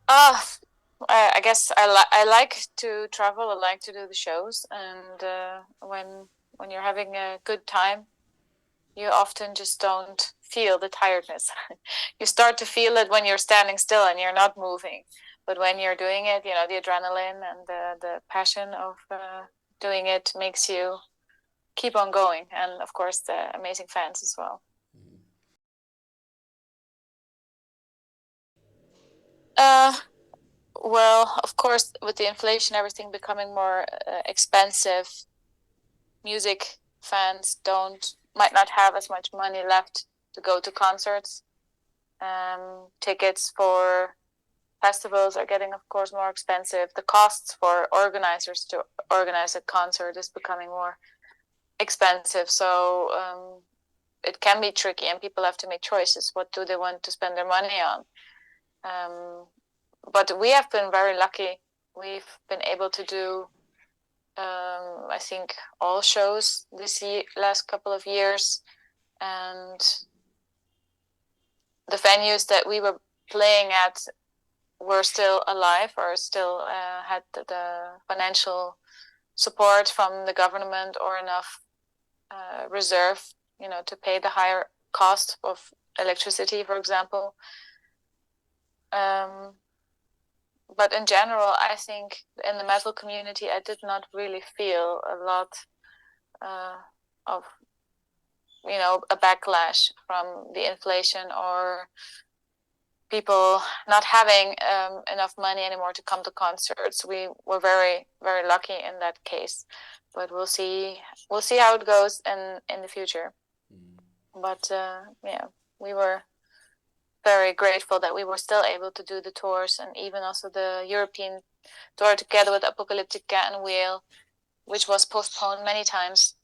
Uh, I guess I like to travel. I like to do the shows, and when you're having a good time, you often just don't feel the tiredness. You start to feel it when you're standing still and you're not moving, but when you're doing it, the adrenaline and the passion of doing it makes you keep on going, and of course the amazing fans as well. Uh, well, of course, with the inflation, everything becoming more expensive, music fans don't might not have as much money left to go to concerts. Tickets for festivals are getting, of course, more expensive. The costs for organizers to organize a concert is becoming more expensive. So it can be tricky, and people have to make choices. What do they want to spend their money on? Um, but we have been very lucky. We've been able to do, I think, all shows last couple of years, and the venues that we were playing at were still alive or still had the financial support from the government or enough reserve, to pay the higher cost of electricity, for example. Um, but in general, I think in the metal community, I did not really feel a lot uh, of, a backlash from the inflation or people not having enough money anymore to come to concerts. We were very, very lucky in that case, but we'll see how it goes in the future. But yeah, we were very grateful that we were still able to do the tours, and even also the European tour together with Apocalyptica and Whale, which was postponed many times.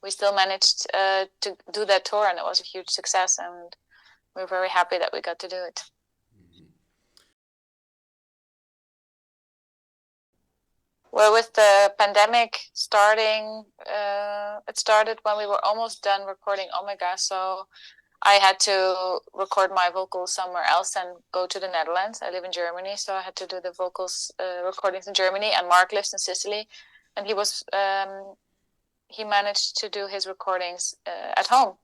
We still managed to do that tour, and it was a huge success, and we're very happy that we got to do it. Well, with the pandemic starting, it started when we were almost done recording Omega. So I had to record my vocals somewhere else and go to the Netherlands. I live in Germany, so I had to do the vocals recordings in Germany. And Mark lives in Sicily, and he managed to do his recordings at home.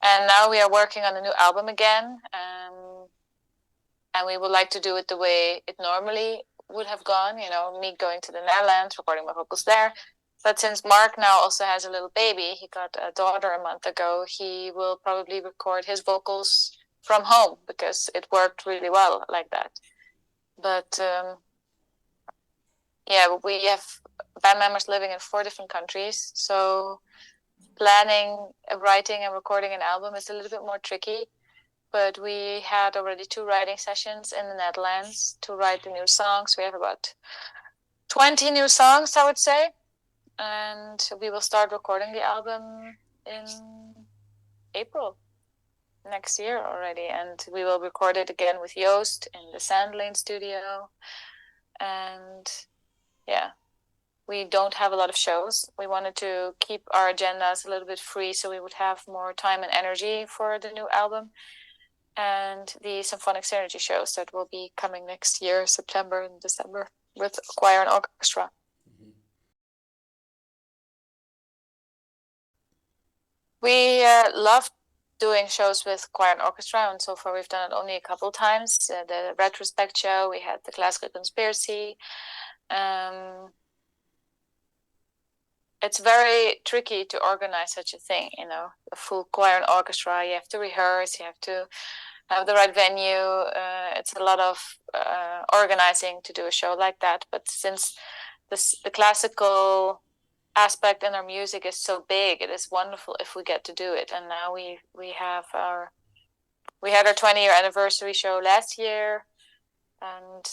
And now we are working on a new album again, and we would like to do it the way it normally would have gone. Me going to the Netherlands, recording my vocals there. But since Mark now also has a little baby, he got a daughter a month ago, he will probably record his vocals from home because it worked really well like that. But yeah, we have band members living in 4 different countries. So planning, writing, and recording an album is a little bit more tricky. But we had already 2 writing sessions in the Netherlands to write the new songs. We have about 20 new songs, I would say. And we will start recording the album in April next year already. And we will record it again with Joost in the Sandlane studio. And yeah, we don't have a lot of shows. We wanted to keep our agendas a little bit free so we would have more time and energy for the new album. And the symphonic synergy shows that will be coming next year, September and December, with choir and orchestra. We love doing shows with choir and orchestra, and so far we've done it only a couple times. The retrospect show, we had the classical conspiracy. It's very tricky to organize such a thing, a full choir and orchestra. You have to rehearse, you have to have the right venue. It's a lot of organizing to do a show like that. But since the classical aspect in our music is so big, it is wonderful if we get to do it. And now we had our 20-year anniversary show last year, and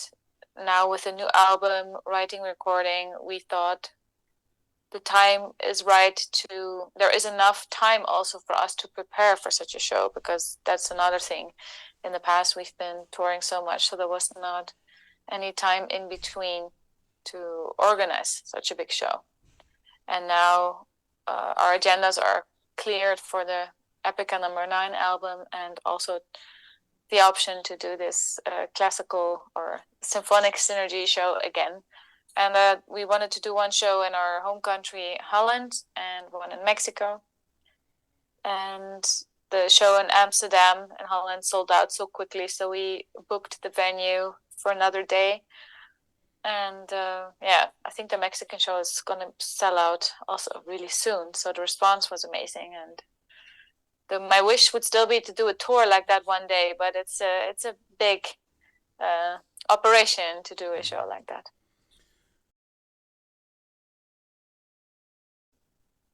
now with a new album, writing, recording, we thought the time is right to there is enough time also for us to prepare for such a show, because that's another thing. In the past we've been touring so much, so there was not any time in between to organize such a big show. And now our agendas are cleared for the Epica #9 album, and also the option to do this classical or symphonic synergy show again. And we wanted to do one show in our home country, Holland, and one in Mexico. And the show in Amsterdam and Holland sold out so quickly, so we booked the venue for another day. And yeah, I think the Mexican show is going to sell out also really soon. So the response was amazing. And my wish would still be to do a tour like that one day, but it's a big operation to do a show like that.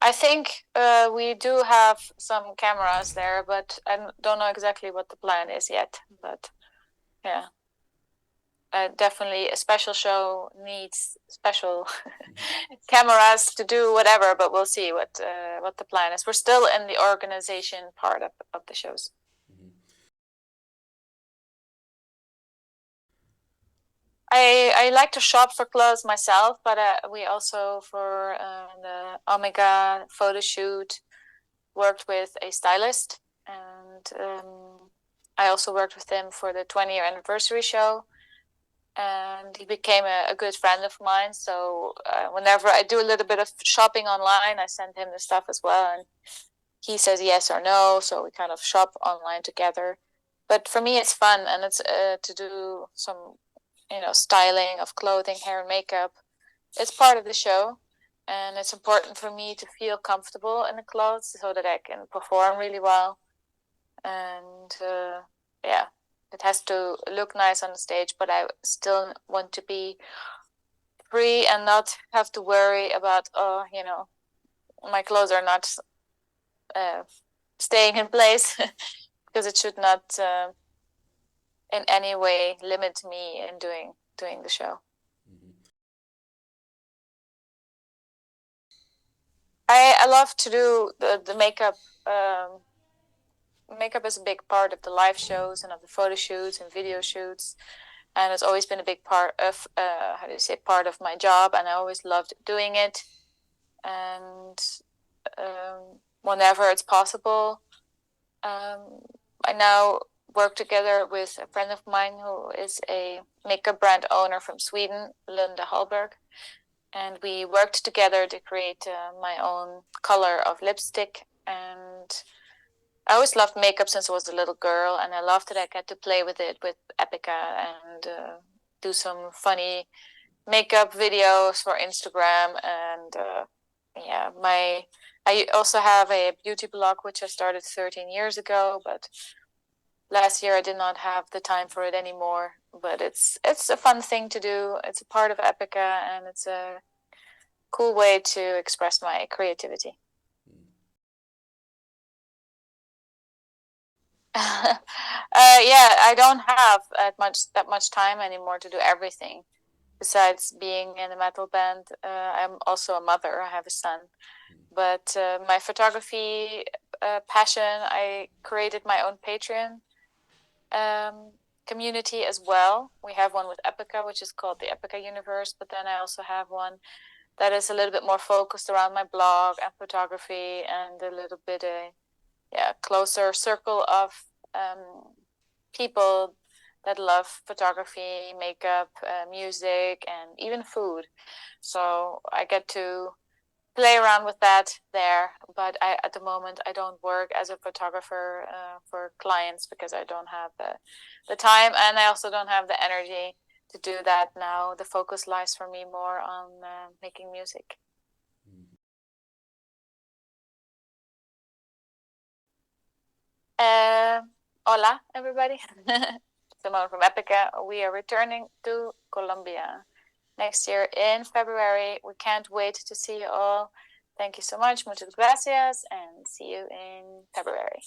I think we do have some cameras there, but I don't know exactly what the plan is yet. But yeah, definitely a special show needs special cameras to do whatever. But we'll see what the plan is. We're still in the organization part of the shows. I like to shop for clothes myself, but we also, for the Omega photo shoot, worked with a stylist, and I also worked with him for the 20-year anniversary show, and he became a good friend of mine. So whenever I do a little bit of shopping online, I send him the stuff as well, and he says yes or no, so we kind of shop online together. But for me, it's fun, and it's to do some styling of clothing, hair, and makeup. It's part of the show, and it's important for me to feel comfortable in the clothes so that I can perform really well. And yeah, it has to look nice on the stage, but I still want to be free and not have to worry about, my clothes are not staying in place because it should not in any way limit me in doing the show. I love to do the makeup. Makeup is a big part of the live shows and of the photo shoots and video shoots, and it's always been a big part of part of my job, and I always loved doing it. And whenever it's possible, I now work together with a friend of mine who is a makeup brand owner from Sweden, Linda Hallberg. And we worked together to create my own color of lipstick. And I always loved makeup since I was a little girl, and I loved that I got to play with it with Epica and do some funny makeup videos for Instagram. And yeah, I also have a beauty blog which I started 13 years ago, but last year I did not have the time for it anymore. But it's a fun thing to do. It's a part of Epica, and it's a cool way to express my creativity. Yeah, I don't have that much time anymore to do everything. Besides being in a metal band, I'm also a mother. I have a son. But my photography passion, I created my own Patreon community as well. We have one with Epica, which is called the Epica Universe. But then I also have one that is a little bit more focused around my blog and photography, and a little bit closer circle of people that love photography, makeup, music, and even food. So I get to play around with that there. But at the moment, I don't work as a photographer for clients because I don't have the time, and I also don't have the energy to do that now. The focus lies for me more on making music. Hola, everybody. Simone from Epica. We are returning to Colombia next year in February. We can't wait to see you all. Thank you so much. Muchas gracias, and see you in February.